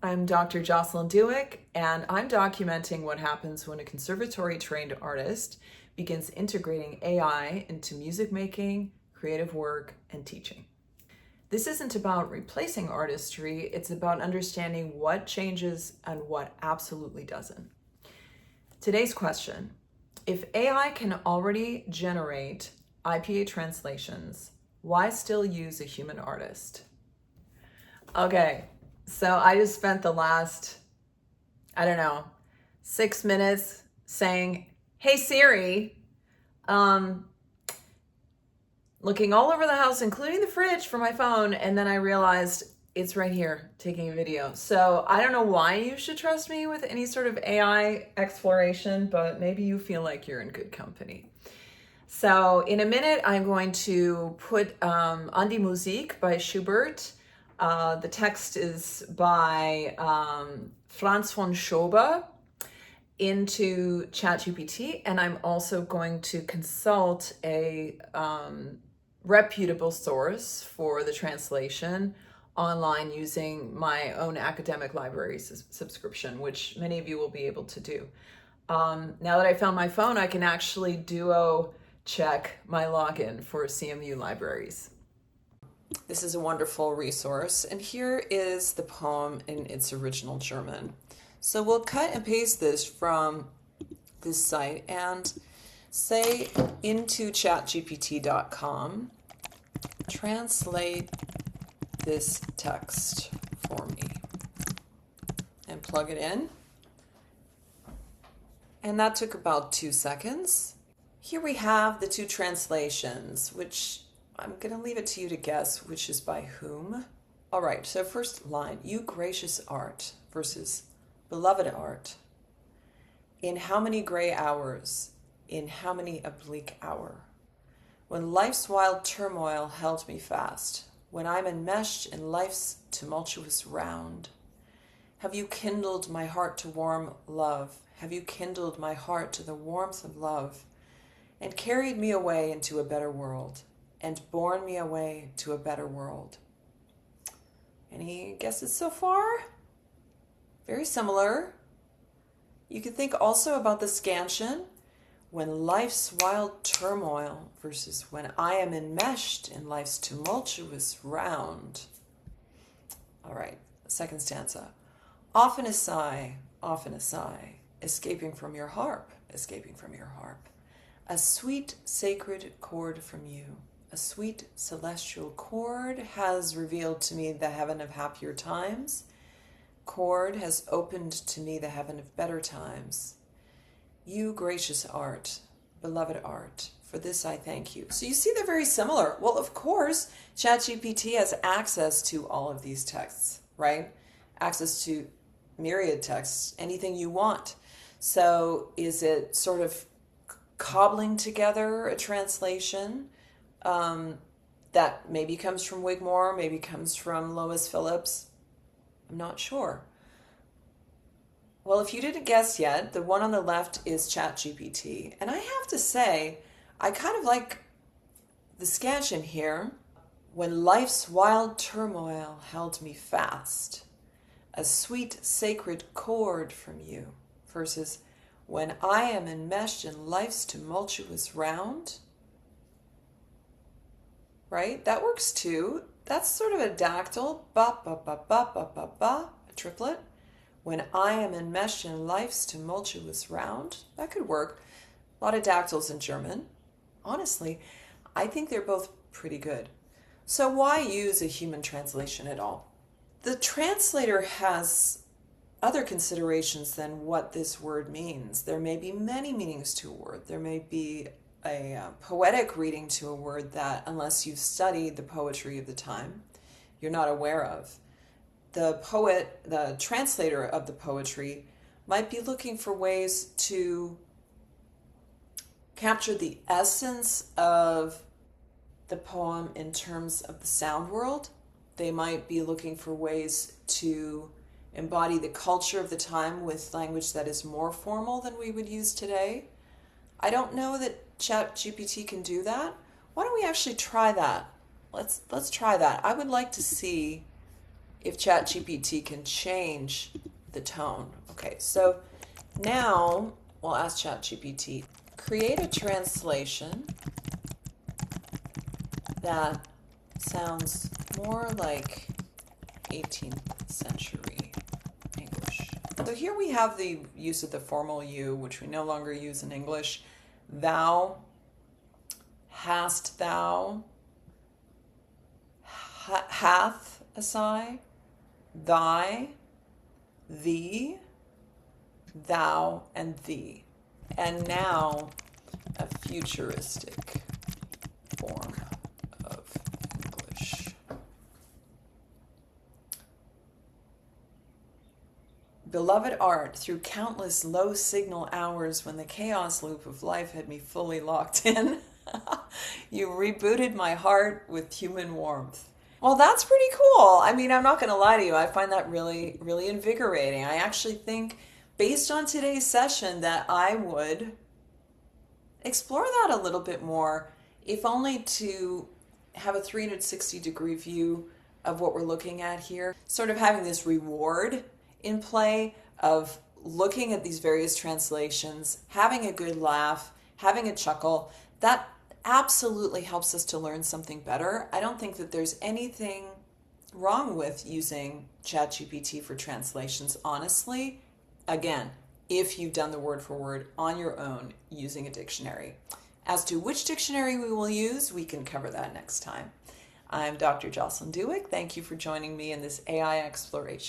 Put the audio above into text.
I'm Dr. Jocelyn Dewick, and I'm documenting what happens when a conservatory-trained artist begins integrating AI into music making, creative work, and teaching. This isn't about replacing artistry, it's about understanding what changes and what absolutely doesn't. Today's question: if AI can already generate IPA translations, why still use a human artist? Okay, so I just spent the last, 6 minutes saying, "Hey Siri," looking all over the house, including the fridge, for my phone, and then I realized it's right here taking a video. So I don't know why you should trust me with any sort of AI exploration, but maybe you feel like you're in good company. So in a minute, I'm going to put An die Musik by Schubert. The text is by Franz von Schober into ChatGPT, and I'm also going to consult a reputable source for the translation online using my own academic library subscription, which many of you will be able to do. Now that I found my phone, I can actually duo check my login for CMU libraries. This is a wonderful resource, and here is the poem in its original German. So we'll cut and paste this from this site and say into chatgpt.com, translate this text for me, and plug it in. And that took about 2 seconds. Here we have the two translations, which I'm going to leave it to you to guess which is by whom. All right, so first line, you gracious art versus beloved art. In how many gray hours, in how many a bleak hour, when life's wild turmoil held me fast, when I'm enmeshed in life's tumultuous round, have you kindled my heart to warm love? Have you kindled my heart to the warmth of love, and carried me away into a better world, and borne me away to a better world? Any guesses so far? Very similar. You could think also about the scansion, when life's wild turmoil versus when I am enmeshed in life's tumultuous round. All right, second stanza. Often a sigh, escaping from your harp, escaping from your harp. A sweet sacred chord from you, a sweet celestial chord has revealed to me the heaven of happier times. Chord has opened to me the heaven of better times. You gracious art, beloved art, for this I thank you. So you see they're very similar. Well, of course, ChatGPT has access to all of these texts, right? Access to myriad texts, anything you want. So is it sort of cobbling together a translation that maybe comes from Wigmore, maybe comes from Lois Phillips? I'm not sure. Well, if you didn't guess yet, the one on the left is ChatGPT. And I have to say, I kind of like the scansion here. When life's wild turmoil held me fast, a sweet sacred chord from you, versus when I am enmeshed in life's tumultuous round. Right? That works too. That's sort of a dactyl, ba ba ba ba ba ba ba, a triplet. When I am enmeshed in life's tumultuous round, that could work. A lot of dactyls in German. Honestly, I think they're both pretty good. So why use a human translation at all? The translator has other considerations than what this word means. There may be many meanings to a word. There may be a poetic reading to a word that, unless you've studied the poetry of the time, you're not aware of. The poet, the translator of the poetry, might be looking for ways to capture the essence of the poem in terms of the sound world. They might be looking for ways to embody the culture of the time with language that is more formal than we would use today. I don't know that ChatGPT can do that. Why don't we actually try that? Let's try that. I would like to see if ChatGPT can change the tone. Okay, so now we'll ask ChatGPT, create a translation that sounds more like 18th century English. So here we have the use of the formal you, which we no longer use in English. Thou, hast thou, hath a sigh, thy, thee, thou, and thee. And now a futuristic form of English. Beloved art, through countless low signal hours when the chaos loop of life had me fully locked in, you rebooted my heart with human warmth. Well, that's pretty cool. I mean, I'm not going to lie to you. I find that really, really invigorating. I actually think, based on today's session, that I would explore that a little bit more, if only to have a 360-degree view of what we're looking at here. Sort of having this reward in play of looking at these various translations, having a good laugh, having a chuckle. That absolutely helps us to learn something better. I don't think that there's anything wrong with using ChatGPT for translations, honestly. Again, if you've done the word for word on your own using a dictionary. As to which dictionary we will use, we can cover that next time. I'm Dr. Jocelyn Dewick. Thank you for joining me in this AI exploration.